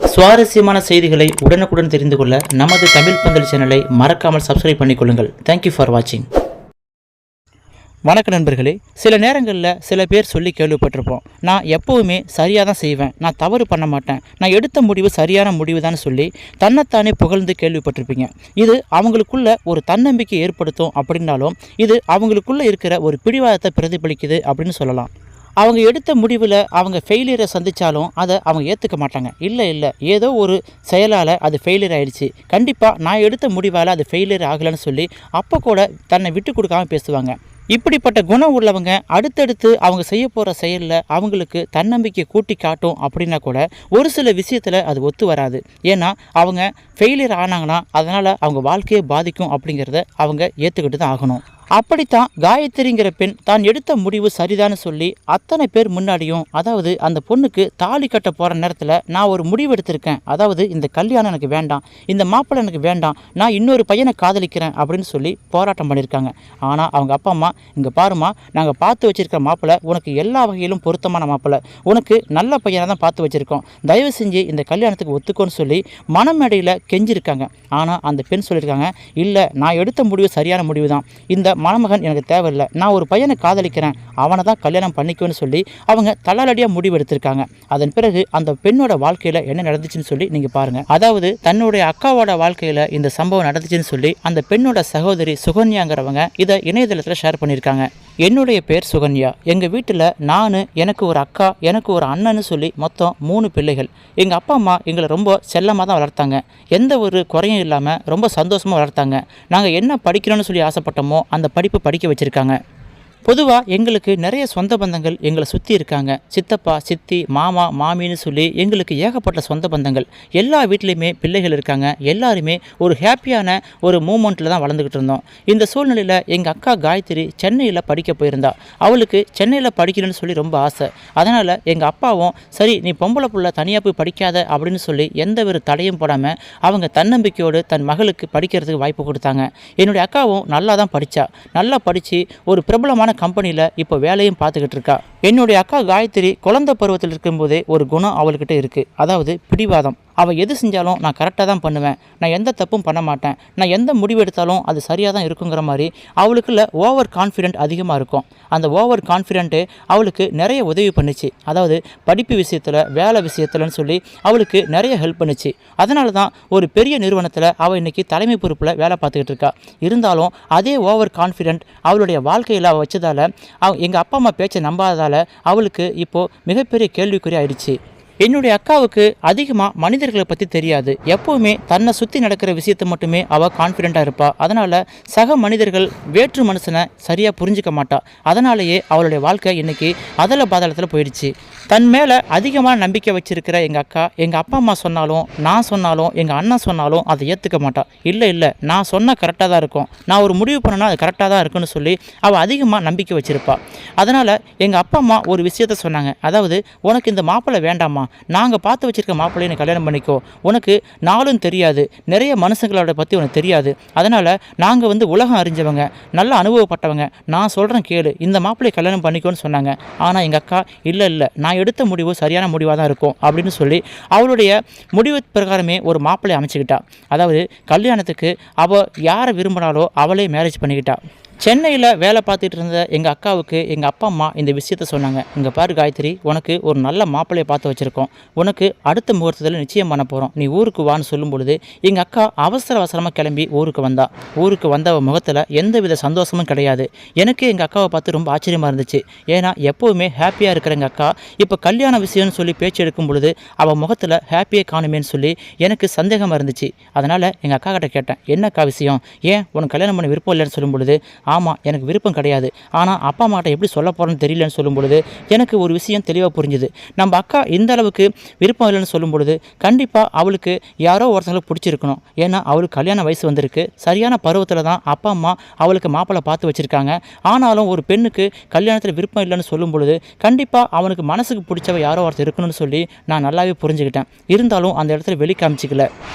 சுவாரஸ்யமான செய்திகளை உடனுக்குடன் தெரிந்து கொள்ள நமது தமிழ் பந்தல் சேனலை மறக்காமல் சப்ஸ்கிரைப் பண்ணிக்கொள்ளுங்கள். தேங்க்யூ ஃபார் வாட்சிங். வணக்க நண்பர்களே, சில நேரங்களில் சில பேர் சொல்லி கேள்விப்பட்டிருப்போம், நான் எப்போவுமே சரியாக தான் செய்வேன், நான் தவறு பண்ண மாட்டேன், நான் எடுத்த முடிவு சரியான முடிவு தான் சொல்லி தன்னைத்தானே புகழ்ந்து கேள்விப்பட்டிருப்பீங்க. இது அவங்களுக்குள்ள ஒரு தன்னம்பிக்கை ஏற்படுத்தும் அப்படின்னாலும் இது அவங்களுக்குள்ள இருக்கிற ஒரு பிடிவாதத்தை பிரதிபலிக்குது அப்படின்னு சொல்லலாம். அவங்க எடுத்த முடிவில் அவங்க ஃபெயிலியரை சந்தித்தாலும் அதை அவங்க ஏற்றுக்க மாட்டாங்க. இல்லை ஏதோ ஒரு செயலால் அது ஃபெயிலியர் ஆகிடுச்சு, கண்டிப்பாக நான் எடுத்த முடிவால் அது ஃபெயிலியர் ஆகலைன்னு சொல்லி அப்போ கூட தன்னை விட்டு கொடுக்காமல் பேசுவாங்க. இப்படிப்பட்ட குணம் உள்ளவங்க அடுத்தடுத்து அவங்க செய்ய போகிற செயலில் அவங்களுக்கு தன்னம்பிக்கை கூட்டி காட்டும் அப்படின்னா கூட ஒரு சில விஷயத்தில் அது ஒத்து வராது. ஏன்னா அவங்க ஃபெயிலியர் ஆனாங்கன்னா அதனால் அவங்க வாழ்க்கையை பாதிக்கும் அப்படிங்கிறத அவங்க ஏற்றுக்கிட்டு தான் ஆகணும். அப்படித்தான் காயத்ரிங்கிற பெண் தான் எடுத்த முடிவு சரிதான்னு சொல்லி அத்தனை பேர் முன்னாடியும், அதாவது அந்த பொண்ணுக்கு தாலி கட்ட போகிற நேரத்தில் நான் ஒரு முடிவு எடுத்திருக்கேன், அதாவது இந்த கல்யாணம் எனக்கு வேண்டாம், இந்த மாப்பிள்ளை எனக்கு வேண்டாம், நான் இன்னொரு பையனை காதலிக்கிறேன் அப்படின்னு சொல்லி போராட்டம் பண்ணியிருக்காங்க. ஆனால் அவங்க அப்பா அம்மா, இங்கே பாருமா, நாங்கள் பார்த்து வச்சுருக்கிற மாப்பிள்ளை உனக்கு எல்லா வகையிலும் பொருத்தமான மாப்பிள்ளை, உனக்கு நல்ல பையனை தான் பார்த்து வச்சுருக்கோம், தயவு செஞ்சு இந்த கல்யாணத்துக்கு ஒத்துக்கோன்னு சொல்லி மனமேடையில் கெஞ்சிருக்காங்க. ஆனால் அந்த பெண் சொல்லியிருக்காங்க, இல்லை நான் எடுத்த முடிவு சரியான முடிவு தான், இந்த மணமகன் எனக்கு தேவையில்லை, நான் ஒரு பையனை காதலிக்கிறேன், அவனை தான் கல்யாணம் பண்ணிக்குவேன்னு சொல்லி அவங்க தள்ளாலடியாக முடிவு எடுத்திருக்காங்க. அதன் பிறகு அந்த பெண்ணோட வாழ்க்கையில் என்ன நடந்துச்சுன்னு சொல்லி நீங்கள் பாருங்கள். அதாவது தன்னுடைய அக்காவோட வாழ்க்கையில் இந்த சம்பவம் நடந்துச்சுன்னு சொல்லி அந்த பெண்ணோட சகோதரி சுகன்யாங்கிறவங்க இதை இணையதளத்தில் ஷேர் பண்ணியிருக்காங்க. என்னுடைய பேர் சுகன்யா, எங்கள் வீட்டில் நான், எனக்கு ஒரு அக்கா, எனக்கு ஒரு அண்ணன்னு சொல்லி மொத்தம் 3 பிள்ளைகள். எங்கள் அப்பா அம்மா எங்களை ரொம்ப செல்லமாக தான் வளர்த்தாங்க, எந்த ஒரு குறையும் இல்லாமல் ரொம்ப சந்தோஷமாக வளர்த்தாங்க. நாங்கள் என்ன படிக்கணும்னு சொல்லி ஆசைப்பட்டோமோ அந்த படிப்பு படிக்க வச்சுருக்காங்க. பொதுவாக எங்களுக்கு நிறைய சொந்த பந்தங்கள் எங்களை சுற்றி இருக்காங்க. சித்தப்பா, சித்தி, மாமா, மாமின்னு சொல்லி எங்களுக்கு ஏகப்பட்ட சொந்த பந்தங்கள். எல்லா வீட்லேயுமே பிள்ளைகள் இருக்காங்க. எல்லாருமே ஒரு ஹாப்பியான ஒரு மூமெண்ட்டில் தான் வளர்ந்துக்கிட்டு இருந்தோம். இந்த சூழ்நிலையில் எங்கள் அக்கா காயத்ரி சென்னையில் படிக்க போயிருந்தா. அவளுக்கு சென்னையில் படிக்கணும்னு சொல்லி ரொம்ப ஆசை. அதனால் எங்கள் அப்பாவும், சரி நீ பொம்பளை புள்ள தனியாக போய் படிக்காத அப்படின்னு சொல்லி எந்த ஒரு தடையும் போடாமல் அவங்க தன்னம்பிக்கையோடு தன் மகளுக்கு படிக்கிறதுக்கு வாய்ப்பு கொடுத்தாங்க. என்னுடைய அக்காவும் நல்லா தான் படித்தா. நல்லா படித்து ஒரு பிரபலமான கம்பெனியில் இப்போ வேலையும் பார்த்துக்கிட்டு இருக்கா. என்னுடைய அக்கா காயத்ரி குழந்தை பருவத்தில் இருக்கும்போதே ஒரு குணம் அவள்கிட்ட இருக்குது, அதாவது பிடிவாதம். அவள் எது செஞ்சாலும் நான் கரெக்டாக தான் பண்ணுவேன், நான் எந்த தப்பும் பண்ண மாட்டேன், நான் எந்த முடிவு எடுத்தாலும் அது சரியாக தான் இருக்குங்கிற மாதிரி அவளுக்குள்ள ஓவர் கான்ஃபிடென்ட் அதிகமாக இருக்கும். அந்த ஓவர் கான்ஃபிடென்ட்டு அவளுக்கு நிறைய உதவி பண்ணிச்சு. அதாவது படிப்பு விஷயத்தில், வேலை விஷயத்துலன்னு சொல்லி அவளுக்கு நிறைய ஹெல்ப் பண்ணிச்சு. அதனால தான் ஒரு பெரிய நிறுவனத்தில் அவள் இன்றைக்கி தலைமை பொறுப்பில் வேலை பார்த்துக்கிட்டு இருக்கா. இருந்தாலும் அதே ஓவர் கான்ஃபிடென்ட் அவளுடைய வாழ்க்கையில் அவள் வச்சதால், எங்கள் அப்பா அம்மா பேச்சை நம்பாததால் அவளுக்கு இப்போது மிகப்பெரிய கேள்விக்குறி ஆயிடுச்சு. என்னுடைய அக்காவுக்கு அதிகமாக மனிதர்களை பற்றி தெரியாது. எப்போவுமே தன்னை சுற்றி நடக்கிற விஷயத்தை மட்டுமே அவள் கான்ஃபிடெண்ட்டாக இருப்பாள். அதனால் சக மனிதர்கள் வேற்று மனுஷனை சரியாக புரிஞ்சிக்க மாட்டாள். அதனாலேயே அவளுடைய வாழ்க்கை இன்றைக்கி அதல பாதாளத்தில் போயிடுச்சு. தன் மேலே அதிகமான நம்பிக்கை வச்சுருக்கிற எங்கள் அக்கா, எங்கள் அப்பா அம்மா சொன்னாலும், நான் சொன்னாலும், எங்கள் அண்ணன் சொன்னாலும் அதை ஏற்றுக்க மாட்டாள். இல்லை நான் சொன்னால் கரெக்டாக தான் இருக்கும், நான் ஒரு முடிவு பண்ணனா அது கரெக்டாக தான் இருக்குன்னு சொல்லி அவள் அதிகமாக நம்பிக்கை வச்சுருப்பாள். அதனால் எங்கள் அப்பா அம்மா ஒரு விஷயத்த சொன்னாங்க, அதாவது உனக்கு இந்த மாப்பிள்ளை வேண்டாமா, நாங்கள் பார்த்து வச்சுருக்க மாப்பிள்ளையை நீ கல்யாணம் பண்ணிக்கோ, உனக்கு நாளும் தெரியாது, நிறைய மனுஷங்களோட பற்றி உனக்கு தெரியாது, அதனால் நாங்கள் உலகம் அறிஞ்சவங்க, நல்ல அனுபவப்பட்டவங்க, நான் சொல்கிறேன் கேளு, இந்த மாப்பிள்ளையை கல்யாணம் பண்ணிக்கோன்னு சொன்னாங்க. ஆனால் எங்கள் அக்கா இல்லை நான் எடுத்த முடிவு சரியான முடிவாக தான் இருக்கும் அப்படின்னு சொல்லி அவளுடைய முடிவு பிரகாரமே ஒரு மாப்பிள்ளையை அமைச்சுக்கிட்டா. அதாவது கல்யாணத்துக்கு அவள் யாரை விரும்பினாலோ அவளே மேரேஜ் பண்ணிக்கிட்டா. சென்னையில் வேலை பார்த்துட்டு இருந்த எங்கள் அக்காவுக்கு எங்கள் அப்பா அம்மா இந்த விஷயத்த சொன்னாங்க, இங்கே பாரு காயத்ரி, உனக்கு ஒரு நல்ல மாப்பிள்ளையை பார்த்து வச்சுருக்கோம், உனக்கு அடுத்த முகூர்த்தத்தில் நிச்சயம் பண்ண போகிறோம், நீ ஊருக்கு வான்னு சொல்லும் பொழுது எங்கள் அக்கா அவசரமாக கிளம்பி ஊருக்கு வந்தா. ஊருக்கு வந்த முகத்தில் எந்தவித சந்தோஷமும் கிடையாது. எனக்கு எங்கள் அக்காவை பார்த்து ரொம்ப ஆச்சரியமாக இருந்துச்சு. ஏன்னா எப்போவுமே ஹாப்பியாக இருக்கிற எங்கள் அக்கா இப்போ கல்யாண விஷயம்னு சொல்லி பேச்சு எடுக்கும் பொழுது அவள் முகத்தில் ஹாப்பியே காணுமேன்னு சொல்லி எனக்கு சந்தேகமாக இருந்துச்சு. அதனால் எங்கள் அக்கா கிட்ட கேட்டேன், என்னக்கா விஷயம், ஏன் உனக்கு கல்யாணம் பண்ண விருப்பம் இல்லைன்னு சொல்லும் பொழுது, ஆமாம் எனக்கு விருப்பம் கிடையாது, ஆனால் அப்பா அம்மாட்ட எப்படி சொல்ல போகிறேன்னு தெரியலன்னு சொல்லும் பொழுது எனக்கு ஒரு விஷயம் தெளிவாக புரிஞ்சுது. நம்ம அக்கா இந்த அளவுக்கு விருப்பம் இல்லைன்னு சொல்லும் பொழுது கண்டிப்பாக அவளுக்கு யாரோ ஒருத்தங்களுக்கு பிடிச்சிருக்கணும். ஏன்னா அவளுக்கு கல்யாண வயசு வந்திருக்கு, சரியான பருவத்தில் தான் அப்பா அம்மா அவளுக்கு மாப்பிள்ளை பார்த்து வச்சுருக்காங்க. ஆனாலும் ஒரு பெண்ணுக்கு கல்யாணத்தில் விருப்பம் இல்லைன்னு சொல்லும் பொழுது கண்டிப்பாக அவனுக்கு மனசுக்கு பிடிச்சவ யாரோ ஒருத்தர் இருக்கணும்னு சொல்லி நான் நல்லாவே புரிஞ்சுக்கிட்டேன். இருந்தாலும் அந்த இடத்துல வெளி காமிச்சிக்கல.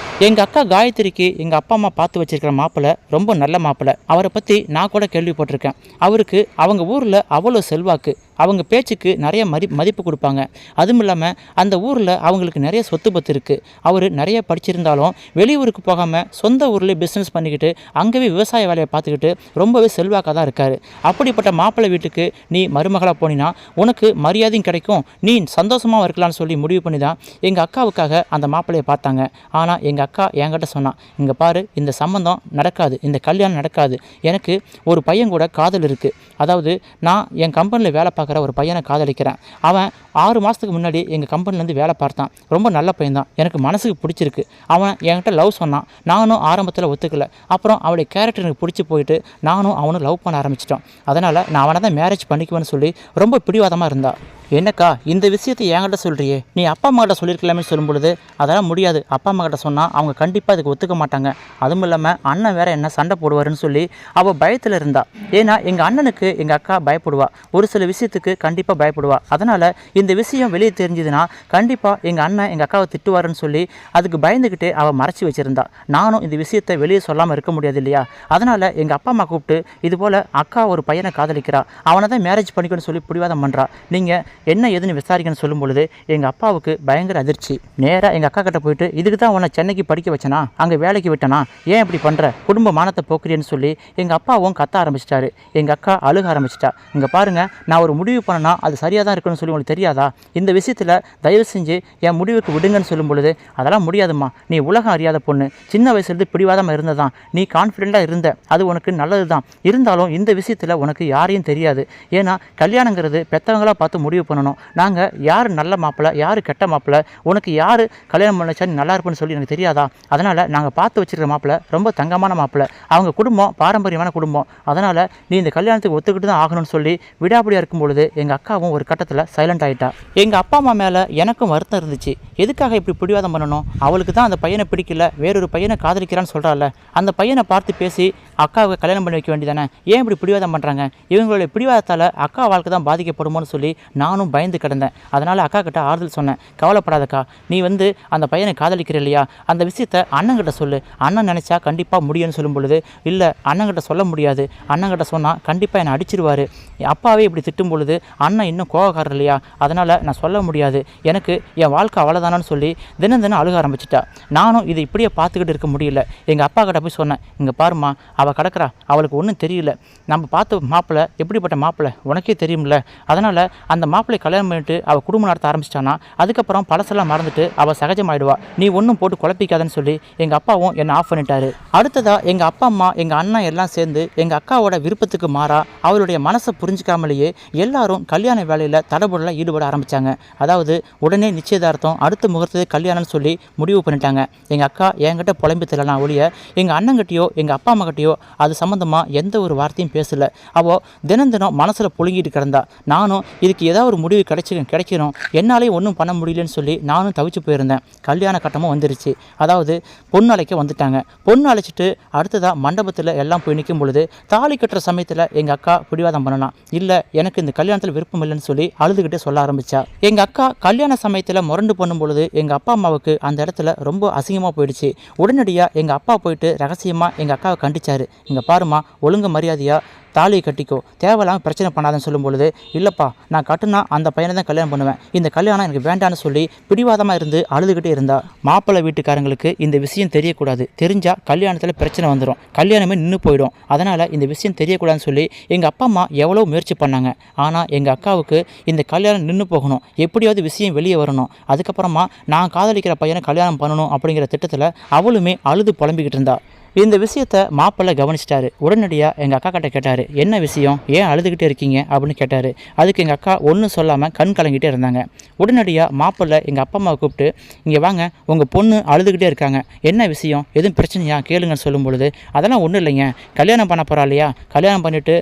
எங்கள் அக்கா காயத்ரிக்கு எங்கள் அப்பா அம்மா பார்த்து வச்சிருக்கிற மாப்பிள்ளை ரொம்ப நல்ல மாப்பிள்ளை. அவரை பற்றி நான் கூட கேள்விப்பட்டிருக்கேன். அவருக்கு அவங்க ஊரில் அவ்வளோ செல்வாக்கு, அவங்க பேச்சுக்கு நிறைய மதிப்பு கொடுப்பாங்க. அதுவும் இல்லாமல் அந்த ஊரில் அவங்களுக்கு நிறைய சொத்து பத்து இருக்குது. அவர் நிறைய படிச்சிருந்தாலும் வெளியூருக்கு போகாமல் சொந்த ஊர்லேயே பிஸ்னஸ் பண்ணிக்கிட்டு அங்கேயே விவசாய வேலையை பார்த்துக்கிட்டு ரொம்பவே செல்வாக்காக தான் இருக்கார். அப்படிப்பட்ட மாப்பிள்ளை வீட்டுக்கு நீ மருமகளாக போனினா உனக்கு மரியாதையும் கிடைக்கும், நீ சந்தோஷமாக இருக்கலாம்னு சொல்லி முடிவு பண்ணி தான் எங்கள் அக்காவுக்காக அந்த மாப்பிள்ளையை பார்த்தாங்க. ஆனால் எங்கள் அக்கா என்கிட்ட சொன்னான், இங்கே பாரு, இந்த சம்பந்தம் நடக்காது, இந்த கல்யாணம் நடக்காது. எனக்கு ஒரு பையன் கூட காதல் இருக்குது. அதாவது நான் என் கம்பெனியில் வேலை பார்க்குற ஒரு பையனை காதலிக்கிறேன். அவன் 6 மாதத்துக்கு முன்னாடி எங்கள் கம்பெனிலேருந்து வேலை பார்த்தான். ரொம்ப நல்ல பையன் தான், எனக்கு மனசுக்கு பிடிச்சிருக்கு. அவன் என்கிட்ட லவ் சொன்னான். நானும் ஆரம்பத்தில் ஒத்துக்கலை. அப்புறம் அவளுடைய கேரக்டர் எனக்கு பிடிச்சி போயிட்டு நானும் அவனும் லவ் பண்ண ஆரம்பிச்சிட்டோம். அதனால் நான் அவனை தான் மேரேஜ் பண்ணிக்குவேன்னு சொல்லி ரொம்ப பிடிவாதமாக இருந்தா. என்னக்கா இந்த விஷயத்தை என்கிட்ட சொல்கிறியே, நீ அப்பா அம்மாக்கிட்ட சொல்லியிருக்கலாமே சொல்லும் பொழுது, அதெல்லாம் முடியாது, அப்பா அம்மாக்கிட்ட சொன்னால் அவங்க கண்டிப்பாக அதுக்கு ஒத்துக்க மாட்டாங்க. அதுவும் இல்லாமல் அண்ணன் வேறு என்ன சண்டை போடுவாருன்னு சொல்லி அவள் பயத்தில் இருந்தா. ஏன்னா எங்கள் அண்ணனுக்கு எங்கள் அக்கா பயப்படுவா, ஒரு சில விஷயத்துக்கு கண்டிப்பாக பயப்படுவா. அதனால் இந்த விஷயம் வெளியே தெரிஞ்சுதுன்னா கண்டிப்பாக எங்கள் அண்ணன் எங்கள் அக்காவை திட்டுவாருன்னு சொல்லி அதுக்கு பயந்துக்கிட்டே அவள் மறைச்சி வச்சுருந்தா. நானும் இந்த விஷயத்தை வெளியே சொல்லாமல் இருக்க முடியாது இல்லையா. அதனால் எங்கள் அப்பா அம்மா கூப்பிட்டு இதுபோல் அக்கா ஒரு பையனை காதலிக்கிறா, அவனை தான் மேரேஜ் பண்ணிக்கணும்னு சொல்லி பிடிவாதம் பண்ணுறா, நீங்கள் என்ன ஏதுன்னு விசாரிக்கணும்னு சொல்லும் பொழுது எங்கள் அப்பாவுக்கு பயங்கர அதிர்ச்சி. நேராக எங்கள் அக்கா கிட்ட போயிட்டு, இதுக்கு தான் உன்னை சென்னைக்கு படிக்க வச்சனா, அங்கே வேலைக்கு விட்டனா, ஏன் இப்படி பண்ணுற, குடும்ப மானத்தை போக்குறேன்னு சொல்லி எங்கள் அப்பாவும் கத்த ஆரம்பிச்சிட்டாரு. எங்கள் அக்கா அழுக ஆரம்பிச்சிட்டா. இங்கே பாருங்கள், நான் ஒரு முடிவு பண்ணனா அது சரியாக தான் இருக்குன்னு சொல்லி உங்களுக்கு தெரியாதா, இந்த விஷயத்தில் தயவு செஞ்சு என் முடிவுக்கு விடுங்கன்னு சொல்லும் பொழுது, அதெல்லாம் முடியாதும்மா, நீ உலகம் அறியாத பொண்ணு, சின்ன வயசுலேருந்து பிடிவாதமாக இருந்ததான், நீ கான்ஃபிடெண்ட்டாக இருந்த, அது உனக்கு நல்லது தான். இருந்தாலும் இந்த விஷயத்தில் உனக்கு யாரையும் தெரியாது. ஏன்னா கல்யாணங்கிறது பெற்றவங்களாக பார்த்து முடிவு பண்ணணும். நாங்கள் யார் நல்ல மாப்பிள்ளை யார் கெட்ட மாப்பிள்ளை, உனக்கு யார் கல்யாணம் பண்ணிச்சா நீ நல்லா இருப்புன்னு சொல்லி எனக்கு தெரியாதா. அதனால் நாங்கள் பார்த்து வச்சுருக்கிற மாப்பிள்ளை ரொம்ப தங்கமான மாப்பிள்ளை, அவங்க குடும்பம் பாரம்பரியமான குடும்பம், அதனால் நீ இந்த கல்யாணத்துக்கு ஒத்துக்கிட்டு தான் ஆகணும்னு சொல்லி விடாபடியாக இருக்கும் பொழுது எங்கள் அக்காவும் ஒரு கட்டத்தில் சைலண்ட் ஆகிட்டா. எங்கள் அப்பா அம்மா மேலே எனக்கும் வருத்தம் இருந்துச்சு. எதுக்காக இப்படி பிடிவாதம் பண்ணணும், அவளுக்கு தான் அந்த பையனை பிடிக்கல, வேறொரு பையனை காதலிக்கிறான்னு சொல்கிறாள், அந்த பையனை பார்த்து பேசி அக்காவை கல்யாணம் பண்ணி வைக்க வேண்டியதானே, ஏன் இப்படி பிடிவாதம் பண்ணுறாங்க, இவங்களுடைய பிடிவாதத்தால் அக்கா வாழ்க்கை தான் பாதிக்கப்படுமோன்னு சொல்லி நானும் பயந்து கிடந்தேன். அதனால் அக்கா கிட்ட ஆறுதல் சொன்னேன், கவலைப்படாதக்கா, நீ அந்த பையனை காதலிக்கிற இல்லையா, அந்த விஷயத்தை அண்ணங்கிட்ட சொல்லு, அண்ணன் நினச்சா கண்டிப்பாக முடியும்னு சொல்லும் பொழுது, இல்லை அண்ணங்கிட்ட சொல்ல முடியாது, அண்ணங்கிட்ட சொன்னால் கண்டிப்பாக என்னை அடிச்சிருவார், அப்பாவே இப்படி திட்டும் பொழுது அண்ணன் இன்னும் கோவக்காரர் இல்லையா, அதனால் நான் சொல்ல முடியாது, எனக்கு என் வாழ்க்கை அவ்வளோதானு சொல்லி தினம் தினம் அழுக ஆரம்பிச்சிட்டா. நானும் இதை இப்படியே பார்த்துக்கிட்டு இருக்க முடியல. எங்கள் அப்பா கிட்ட போய் சொன்னேன், இங்கே பாருமா, அவள் கிடக்கிறா, அவளுக்கு ஒன்றும் தெரியல, நம்ம பார்த்த மாப்பிள்ளை எப்படிப்பட்ட மாப்பிள்ளை உனக்கே தெரியும்ல, அதனால் அந்த மாப்பிள்ளை கல்யாணம் பண்ணிட்டு அவள் குடும்பம் நடத்த ஆரம்பிச்சிட்டானா அதுக்கப்புறம் பழசெல்லாம் மறந்துட்டு அவள் சகஜமாயிடுவா, நீ ஒன்றும் போட்டு குழப்பிக்காதன்னு சொல்லி எங்கள் அப்பாவும் என்னை ஆஃப் பண்ணிட்டாரு. அடுத்ததாக எங்கள் அப்பா அம்மா எங்கள் அண்ணன் எல்லாம் சேர்ந்து எங்கள் அக்காவோட விருப்பத்துக்கு மாறா அவளுடைய மனசை புரிஞ்சிக்காமலேயே எல்லாரும் கல்யாண வேலையில் தடபுடலாம் ஈடுபட ஆரம்பித்தாங்க. அதாவது உடனே நிச்சயதார்த்தம், அடுத்த முகூர்த்தத்தை கல்யாணம்னு சொல்லி முடிவு பண்ணிட்டாங்க. எங்கள் அக்கா என்கிட்ட புலம்பி தெரியலாம் ஒழிய எங்கள் அண்ணங்கிட்டையோ எங்கள் அப்பா அம்மா கிட்டையோ அது சம்மந்தமாக எந்த ஒரு வார்த்தையும் பேசலை. அவள் தினம் தினம் மனசில் புழுங்கிட்டு கிடந்தா. நானும் இதுக்கு ஏதாவது ஒரு முடிவு கிடைக்கணும், என்னாலேயும் ஒன்றும் பண்ண முடியலன்னு சொல்லி நானும் தவிச்சு போயிருந்தேன். கல்யாண கட்டமும் வந்துருச்சு. அதாவது பொண்ணு அழைக்க வந்துட்டாங்க. பொண்ணு அழைச்சிட்டு அடுத்ததாக மண்டபத்தில் எல்லாம் போய் நிற்கும் பொழுது தாலி கட்டுற சமயத்தில் எங்கள் அக்கா பிடிவாதம் பண்ணலாம், இல்லை எனக்கு இந்த கல்யாணத்தில் விருப்பம் இல்லைன்னு சொல்லி அழுதுகிட்டே சொல்ல ஆரம்பித்தா. எங்கள் அக்கா கல்யாண சமயத்தில் முரண்டு பண்ணும் பொழுது எங்கள் அப்பா அம்மாவுக்கு அந்த இடத்துல ரொம்ப அசிங்கமாக போயிடுச்சு. உடனடியாக எங்கள் அப்பா போயிட்டு ரகசியமாக எங்கள் அக்காவை கண்டிச்சார், இங்கே பாருமா, ஒழுங்கு மரியாதையாக தாலியை கட்டிக்கோ, தேவையில்லாமல் பிரச்சனை பண்ணாதுன்னு சொல்லும் பொழுது, இல்லைப்பா நான் கட்டுனா அந்த பையனை தான் கல்யாணம் பண்ணுவேன், இந்த கல்யாணம் எனக்கு வேண்டான்னு சொல்லி பிடிவாதமாக இருந்து அழுதுகிட்டே இருந்தா. மாப்பிள்ளை வீட்டுக்காரங்களுக்கு இந்த விஷயம் தெரியக்கூடாது, தெரிஞ்சால் கல்யாணத்தில் பிரச்சனை வந்துடும், கல்யாணமே நின்று போயிடும், அதனால் இந்த விஷயம் தெரியக்கூடாதுன்னு சொல்லி எங்கள் அப்பா அம்மா எவ்வளோ முயற்சி பண்ணாங்க. ஆனால் எங்கள் அக்காவுக்கு இந்த கல்யாணம் நின்று போகணும், எப்படியாவது விஷயம் வெளியே வரணும், அதுக்கப்புறமா நான் காதலிக்கிற பையனை கல்யாணம் பண்ணணும் அப்படிங்கிற திட்டத்தில் அவளுமே அழுது புலம்பிக்கிட்டு இருந்தா. இந்த விஷயத்தை மாப்பிள்ளை கவனிச்சிட்டாரு. உடனடியாக எங்கள் அக்கா கிட்ட கேட்டார், என்ன விஷயம், ஏன் அழுதுகிட்டே இருக்கீங்க அப்படின்னு கேட்டார். அதுக்கு எங்கள் அக்கா ஒன்றும் சொல்லாமல் கண் கலங்கிட்டே இருந்தாங்க. உடனடியாக மாப்பிள்ளை எங்கள் அப்பா அம்மாவை கூப்பிட்டு, இங்கே வாங்க, உங்கள் பொண்ணு அழுதுகிட்டே இருக்காங்க, என்ன விஷயம், எதுவும் பிரச்சனையா கேளுங்கன்னு சொல்லும் பொழுது, அதெல்லாம் ஒன்றும் இல்லைங்க, கல்யாணம் பண்ண போகிறா இல்லையா, கல்யாணம் பண்ணிவிட்டு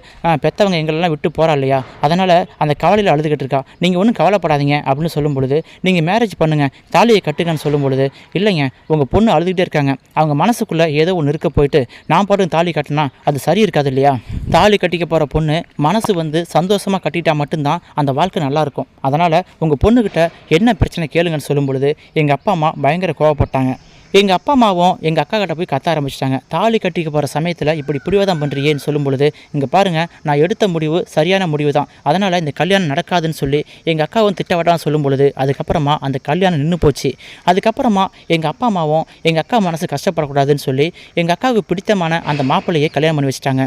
பெற்றவங்க எங்களெல்லாம் விட்டு போகிறா இல்லையா, அதனால் அந்த கவலையில் அழுதுகிட்டு இருக்கா, நீங்கள் ஒன்றும் கவலைப்படாதீங்க அப்படின்னு சொல்லும் பொழுது, நீங்கள் மேரேஜ் பண்ணுங்கள், தாலியை கட்டுங்கன்னு சொல்லும் பொழுது, இல்லைங்க உங்கள் பொண்ணு அழுதுகிட்டே இருக்காங்க, அவங்க மனசுக்குள்ளே ஏதோ ஒன்று போயிட்டு நான் பாட்டு தாலி கட்டினா அது சரி இருக்காது இல்லையா, தாலி கட்டிக்க போகிற பொண்ணு மனசு சந்தோஷமாக கட்டிட்டா மட்டும்தான் அந்த வாழ்க்கை நல்லாயிருக்கும், அதனால் உங்கள் பொண்ணுக்கிட்ட என்ன பிரச்சனை கேளுங்கன்னு சொல்லும் பொழுது எங்கள் அப்பா அம்மா பயங்கர கோவப்பட்டாங்க. எங்கள் அப்பா அம்மாவும் எங்கள் அக்கா கிட்ட போய் கத்த ஆரம்பிச்சிட்டாங்க. தாலி கட்டிக்க போகிற சமயத்தில் இப்படி பிடிவாதம் பண்ணுறியேன்னு சொல்லும் பொழுது, இங்கே பாருங்கள், நான் எடுத்த முடிவு சரியான முடிவு தான், அதனால் இந்த கல்யாணம் நடக்காதுன்னு சொல்லி எங்கள் அக்காவும் திட்டவட்டான்னு சொல்லும் பொழுது, அதுக்கப்புறமா அந்த கல்யாணம் நின்று போச்சு. அதுக்கப்புறமா எங்கள் அப்பா அம்மாவும் எங்கள் அக்கா மனசு கஷ்டப்படக்கூடாதுன்னு சொல்லி எங்கள் அக்காவுக்கு பிடித்தமான அந்த மாப்பிள்ளையை கல்யாணம் பண்ணி வச்சுட்டாங்க.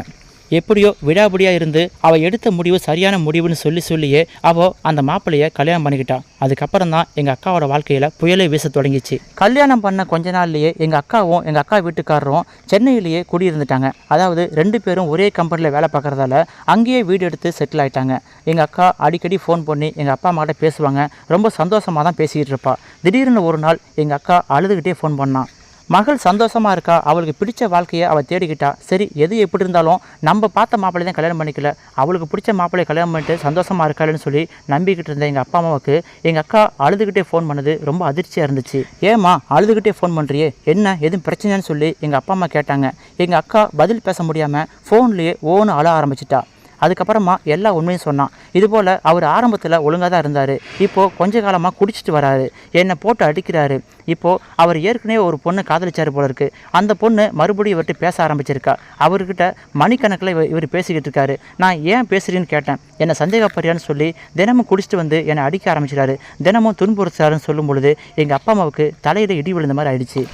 எப்படியோ விடாபடியாக இருந்து அவள் எடுத்த முடிவு சரியான முடிவுன்னு சொல்லியே அவள் அந்த மாப்பிள்ளையை கல்யாணம் பண்ணிக்கிட்டாள். அதுக்கப்புறம் தான் எங்கள் அக்காவோட வாழ்க்கையில் புயலை வீச தொடங்கிச்சு. கல்யாணம் பண்ண கொஞ்ச நாள்லேயே எங்கள் அக்காவும் எங்கள் அக்கா வீட்டுக்காரரும் சென்னையிலேயே குடியிருந்துட்டாங்க. அதாவது 2 பேரும் ஒரே கம்பெனியில் வேலை பார்க்குறதால அங்கேயே வீடு எடுத்து செட்டில் ஆகிட்டாங்க. எங்கள் அக்கா அடிக்கடி ஃபோன் பண்ணி எங்கள் அப்பா அம்மா கிட்ட பேசுவாங்க. ரொம்ப சந்தோஷமாக தான் பேசிக்கிட்டு இருப்பாள். திடீர்னு ஒரு நாள் எங்கள் அக்கா அழுதுகிட்டே ஃபோன் பண்ணான். மகள் சந்தோஷமாக இருக்கா, அவளுக்கு பிடிச்ச வாழ்க்கையை அவள் தேடிக்கிட்டா. சரி, எது எப்படி இருந்தாலும் நம்ம பார்த்த மாப்பிள்ளை தான் கல்யாணம் பண்ணிக்கல, அவளுக்கு பிடிச்ச மாப்பிள்ளையை கல்யாணம் பண்ணிட்டு சந்தோஷமாக இருக்காளுன்னு சொல்லி நம்பிக்கிட்டு இருந்த எங்கள் அப்பா அம்மாவுக்கு எங்கள் அக்கா அழுதுகிட்டே ஃபோன் பண்ணது ரொம்ப அதிர்ச்சியாக இருந்துச்சு. ஏம்மா அழுதுகிட்டே ஃபோன் பண்ணுறியே, என்ன எதுவும் பிரச்சனைன்னு சொல்லி எங்கள் அப்பா அம்மா கேட்டாங்க. எங்கள் அக்கா பதில் பேச முடியாமல் ஃபோன்லேயே ஓன்னு அழ ஆரம்பிச்சிட்டா. அதுக்கப்புறமா எல்லா உண்மையும் சொன்னான். இதுபோல் அவர் ஆரம்பத்தில் ஒழுங்காக தான் இருந்தார், இப்போது கொஞ்ச காலமாக குடிச்சிட்டு வராரு, என்னை போட்டு அடிக்கிறாரு. இப்போது அவர் ஏற்கனவே ஒரு பொண்ணை காதலிச்சார் போல இருக்குது. அந்த பொண்ணு மறுபடியும் இவர்கிட்ட பேச ஆரம்பிச்சிருக்கா. அவர்கிட்ட மணிக்கணக்கில் இவர் பேசிக்கிட்டு இருக்காரு. நான் ஏன் பேசுகிறேன்னு கேட்டேன். என்னை சந்தேகப்படுறியான்னு சொல்லி தினமும் குடிச்சிட்டு வந்து என்னை அடிக்க ஆரம்பிச்சிடாரு, தினமும் துன்புறுத்தாருன்னு சொல்லும் பொழுது எங்கள் அப்பா அம்மாவுக்கு தலையில் இடி விழுந்த மாதிரி ஆயிடுச்சு.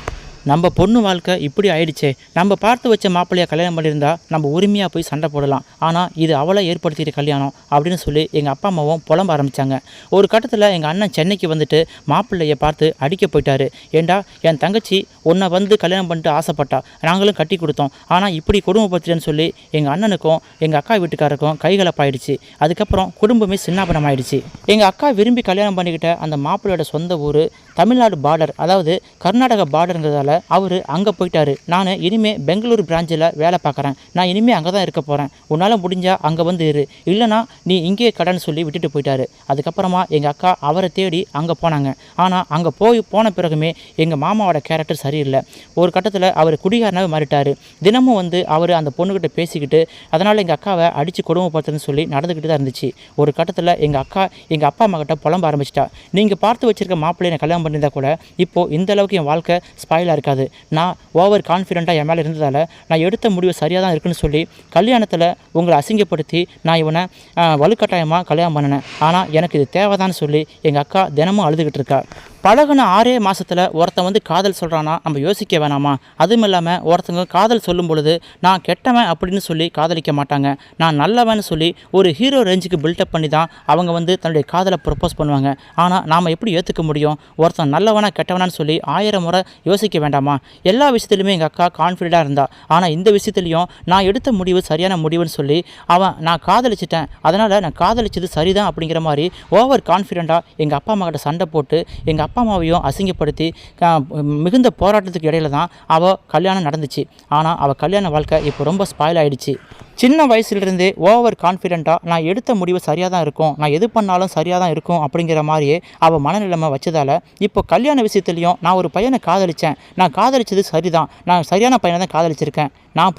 நம்ம பொண்ணு வாழ்க்கை இப்படி ஆயிடுச்சே, நம்ம பார்த்து வச்ச மாப்பிள்ளையை கல்யாணம் பண்ணியிருந்தா நம்ம உரிமையாக போய் சண்டை போடலாம், ஆனால் இது அவளை ஏற்படுத்திட்டு கல்யாணம் அப்படின்னு சொல்லி எங்கள் அப்பா அம்மாவும் புலம்ப ஆரம்பித்தாங்க. ஒரு கட்டத்தில் எங்கள் அண்ணன் சென்னைக்கு வந்துட்டு மாப்பிள்ளையை பார்த்து அடிக்க போயிட்டாரு. ஏண்டா, என் தங்கச்சி உன்னை வந்து கல்யாணம் பண்ணிட்டு ஆசைப்பட்டா, நாங்களும் கட்டி கொடுத்தோம், ஆனால் இப்படி கொடுமைப்படுத்துறேன்னு சொல்லி எங்கள் அண்ணனுக்கும் எங்கள் அக்கா வீட்டுக்காரருக்கும் கைகலப்பாயிடுச்சு. அதுக்கப்புறம் குடும்பமே சின்னாபனம் ஆயிடுச்சு. எங்கள் அக்கா விரும்பி கல்யாணம் பண்ணிக்கிட்ட அந்த மாப்பிள்ளையோட சொந்த ஊர் தமிழ்நாடு பார்டர், அதாவது கர்நாடகா பார்டருங்கிறதால அவர் அங்கே போயிட்டாரு. நான் இனிமேல் பெங்களூர் பிரான்ச்சில் வேலை பார்க்குறேன், நான் இனிமேல் அங்கே தான் இருக்க போகிறேன், உன்னால் முடிஞ்சால் அங்கே வந்து இரு, இல்லைனா நீ இங்கே கடன் சொல்லி விட்டுட்டு போயிட்டாரு. அதுக்கப்புறமா எங்கள் அக்கா அவரை தேடி அங்கே போனாங்க. ஆனால் அங்கே போன பிறகுமே எங்கள் மாமாவோட கேரக்டர் சரியில்லை. ஒரு கட்டத்தில் அவர் குடிகாரனாகவே மாறிட்டார். தினமும் வந்து அவர் அந்த பொண்ணுக்கிட்ட பேசிக்கிட்டு அதனால் எங்கள் அக்காவை அடித்து கொடுமைப்படுத்துன்னு சொல்லி நடந்துக்கிட்டு தான் இருந்துச்சு. ஒரு கட்டத்தில் எங்கள் அக்கா எங்கள் அப்பா அம்மா கிட்ட புலம்ப ஆரம்பிச்சிட்டா. நீங்கள் பார்த்து வச்சிருக்க மாப்பிள்ளையை கல்யாணம் பண்ணியிருந்தா கூட இப்போது இந்த அளவுக்கு என் வாழ்க்கை ஸ்பாயிலாக இருக்காது, நான் ஓவர் கான்ஃபிடென்ட்டாக என் மேலே இருந்ததால் நான் எடுத்த முடிவு சரியாக தான் இருக்குன்னு சொல்லி கல்யாணத்தில் உங்களை அசிங்கப்படுத்தி நான் இவனை வலுக்கட்டாயமாக கல்யாணம் பண்ணினேன், ஆனால் எனக்கு இது தேவைதான்னு சொல்லி எங்கள் அக்கா தினமும் அழுதுகிட்டு இருக்கா. பழகுன 6 மாதத்தில் ஒருத்தன் வந்து காதல் சொல்கிறான்னா நம்ம யோசிக்க வேணாமா? அதுவும் இல்லாமல் ஒருத்தங்க காதல் சொல்லும் பொழுது நான் கெட்டவன் அப்படின்னு சொல்லி காதலிக்க மாட்டாங்க, நான் நல்லவன்னு சொல்லி ஒரு ஹீரோ ரேஞ்சுக்கு பில்டப் பண்ணி தான் அவங்க வந்து தன்னுடைய காதலை ப்ரப்போஸ் பண்ணுவாங்க. ஆனால் நாம் எப்படி ஏற்றுக்க முடியும்? ஒருத்தன் நல்லவனா கெட்டவனான்னு சொல்லி 1000 முறை யோசிக்க வேண்டாமா? எல்லா விஷயத்துலையுமே எங்கள் அக்கா கான்ஃபிடென்ட்டாக இருந்தா. ஆனால் இந்த விஷயத்துலையும் நான் எடுத்த முடிவு சரியான முடிவுன்னு சொல்லி நான் காதலிச்சிட்டேன், அதனால் நான் காதலிச்சது சரிதான் அப்படிங்கிற மாதிரி ஓவர் கான்ஃபிடென்ட்டாக எங்கள் அப்பா அம்மா கிட்ட சண்டை போட்டு எங்கள் அப்பா அம்மாவையும் அசிங்கப்படுத்தி மிகுந்த போராட்டத்துக்கு இடையில தான் அவள் கல்யாணம் நடந்துச்சு. ஆனால் அவள் கல்யாண வாழ்க்கை இப்போ ரொம்ப ஸ்பாயில் ஆகிடுச்சு. சின்ன வயசுலேருந்தே ஓவர் கான்ஃபிடென்ட்டாக நான் எடுத்த முடிவு சரியாக தான் இருக்கும், நான் எது பண்ணாலும் சரியாக தான் இருக்கும் அப்படிங்கிற மாதிரியே அவள் மனநிலைமை வச்சதால் இப்போ கல்யாண விஷயத்துலையும் நான் ஒரு பையனை காதலித்தேன், நான் காதலித்தது சரிதான், நான் சரியான பையனை தான் காதலிச்சிருக்கேன், நான்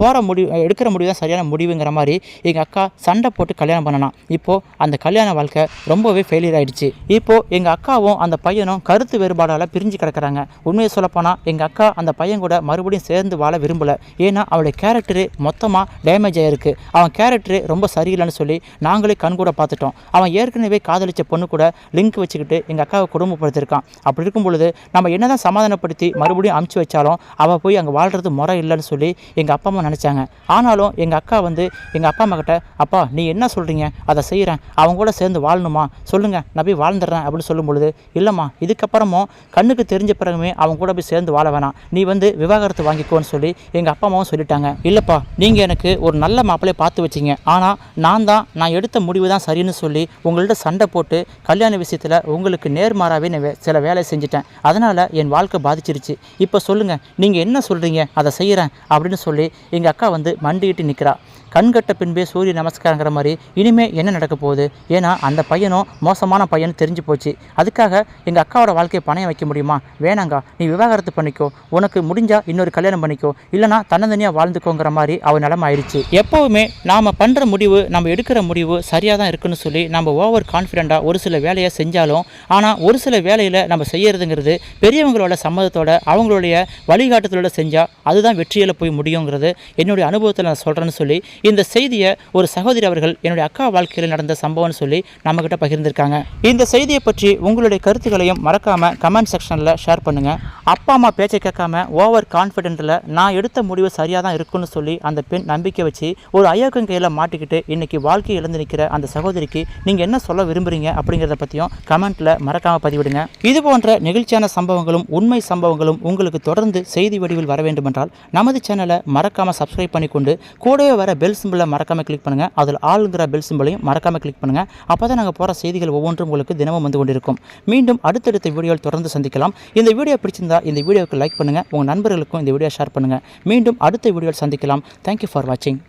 எடுக்கிற முடிவு தான் சரியான முடிவுங்கிற மாதிரி எங்கள் அக்கா சண்டை போட்டு கல்யாணம் பண்ணனான். இப்போது அந்த கல்யாண வாழ்க்கை ரொம்பவே ஃபெயிலியர் ஆகிடுச்சு. இப்போது எங்கள் அக்காவும் அந்த பையனும் கருத்து வேறுபாடால் பிரிஞ்சு கிடக்கிறாங்க. உண்மையை சொல்லப்போனால் எங்கள் அக்கா அந்த பையன் கூட மறுபடியும் சேர்ந்து வாழ விரும்பலை. ஏன்னா அவளுடைய கேரக்டரு மொத்தமாக டேமேஜ் ஆகிருக்கு, அவன் கேரக்டரு ரொம்ப சரியில்லைன்னு சொல்லி நாங்களே கண்கூட பார்த்துட்டோம். அவன் ஏற்கனவே காதலித்த பொண்ணு கூட லிங்க் வச்சுக்கிட்டு எங்கள் அக்காவை குடும்பப்படுத்திருக்கான். அப்படி இருக்கும் பொழுது நம்ம என்ன தான் சமாதானப்படுத்தி மறுபடியும் அமுச்சு வச்சாலும் அவள் போய் அங்கே வாழ்கிறது முறை இல்லைன்னு சொல்லி எங்கள் அப்பா அம்மா நினச்சாங்க. ஆனாலும் எங்கள் அக்கா வந்து எங்கள் அப்பா அம்மா கிட்ட, அப்பா நீ என்ன சொல்கிறீங்க, அதை செய்கிறேன், அவங்க கூட சேர்ந்து வாழணுமா சொல்லுங்கள், நான் போய் வாழ்ந்துடுறேன் அப்படின்னு சொல்லும் பொழுது, இல்லைம்மா இதுக்கப்புறமும் கண்ணுக்கு தெரிஞ்ச பிறகுமே அவங்க கூட போய் சேர்ந்து வாழ வேணாம், நீ வந்து விவாகரத்து வாங்கிக்கோன்னு சொல்லி எங்கள் அப்பா அம்மாவும் சொல்லிட்டாங்க. இல்லைப்பா நீங்கள் எனக்கு ஒரு நல்ல மாப்பிள்ளையை பார்த்து வச்சிங்க, ஆனால் நான் எடுத்த முடிவு தான் சரின்னு சொல்லி உங்கள்கிட்ட சண்டை போட்டு கல்யாண விஷயத்தில் உங்களுக்கு நேர்மாறாகவே நான் சில வேலை செஞ்சுட்டேன், அதனால் என் வாழ்க்கை பாதிச்சிருச்சு. இப்போ சொல்லுங்கள் நீங்கள் என்ன சொல்கிறீங்க, அதை செய்கிறேன் அப்படின்னு சொல்லி எங்கள் அக்கா வந்து மண்டிட்டு நிற்கிறா. கண்கட்ட பின்பே சூரிய நமஸ்காரங்கிற மாதிரி இனிமேல் என்ன நடக்க போகுது? ஏன்னா அந்த பையனும் மோசமான பையன் தெரிஞ்சு போச்சு. அதுக்காக எங்கள் அக்காவோட வாழ்க்கையை பணையம் வைக்க முடியுமா? வேணாங்கா, நீ விவாகரத்து பண்ணிக்கோ, உனக்கு முடிஞ்சா இன்னொரு கல்யாணம் பண்ணிக்கோ, இல்லைனா தன்னந்தனியாக வாழ்ந்துக்கோங்கிற மாதிரி அவள் நிலைமை ஆயிடுச்சு. எப்போவுமே நாம் பண்ணுற முடிவு, நம்ம எடுக்கிற முடிவு சரியாக தான் இருக்குன்னு சொல்லி நம்ம ஓவர் கான்ஃபிடென்ட்டாக ஒரு சில வேலையை செஞ்சாலும், ஆனால் ஒரு சில வேலையில் நம்ம செய்யறதுங்கிறது பெரியவங்களோட சம்மதத்தோட அவங்களுடைய வழிகாட்டுதலோட செஞ்சால் அதுதான் வெற்றியில் போய் முடியுங்கிறது என்னுடைய அனுபவத்தில் நான் சொல்கிறேன்னு சொல்லி இந்த செய்தியை ஒரு சகோதரி அவர்கள் என்னுடைய அக்கா வாழ்க்கையில் நடந்த சம்பவம்னு சொல்லி நம்மக்கிட்ட பகிர்ந்திருக்காங்க. இந்த செய்தியை பற்றி உங்களுடைய கருத்துக்களையும் மறக்காமல் கமெண்ட் செக்ஷனில் ஷேர் பண்ணுங்கள். அப்பா அம்மா பேச்சை கேட்காம ஓவர் கான்ஃபிடென்ட்டில் நான் எடுத்த முடிவு சரியாக தான் இருக்குன்னு சொல்லி அந்த பெண் நம்பிக்கை வச்சு ஒரு ஐயக்கம் கையில் மாட்டிக்கிட்டு இன்றைக்கி வாழ்க்கை இழந்து நிற்கிற அந்த சகோதரிக்கு நீங்கள் என்ன சொல்ல விரும்புகிறீங்க அப்படிங்கிறத பற்றியும் கமெண்ட்டில் மறக்காமல் பதிவிடுங்க. இது போன்ற நெகிழ்ச்சியான சம்பவங்களும் உண்மை சம்பவங்களும் உங்களுக்கு தொடர்ந்து செய்தி வடிவில் வர வேண்டுமென்றால் நமது சேனலை மறக்காமல் சப்ஸ்கிரைப் பண்ணிக்கொண்டு கூடவே வர பெல் சிம்பிளை மறக்காமல் கிளிக் பண்ணுங்கள். அதில் ஆளுங்கிற பெல் சிம்பிளையும் மறக்காமல் கிளிக் பண்ணுங்கள். அப்போ தான் நாங்கள் போகிற செய்திகள் ஒவ்வொன்றும் உங்களுக்கு தினமும் வந்து கொண்டிருக்கும். மீண்டும் அடுத்தடுத்த வீடியோவில் தொடர்ந்து சந்திக்கலாம். இந்த வீடியோ பிடிச்சிருந்தா இந்த வீடியோவுக்கு லைக் பண்ணுங்கள், உங்கள் நண்பர்களுக்கும் இந்த வீடியோ ஷேர் பண்ணுங்கள். மீண்டும் அடுத்த வீடியோவில் சந்திக்கலாம். தேங்க்யூ ஃபார் வாட்சிங்.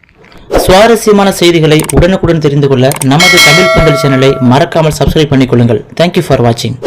சுவாரஸ்யமான செய்திகளை உடனுக்குடன் தெரிந்து கொள்ள நமது தமிழ் பந்தல் சேனலை மறக்காமல் சப்ஸ்கிரைப் பண்ணிக்கொள்ளுங்கள். தேங்க்யூ ஃபார் வாட்சிங்.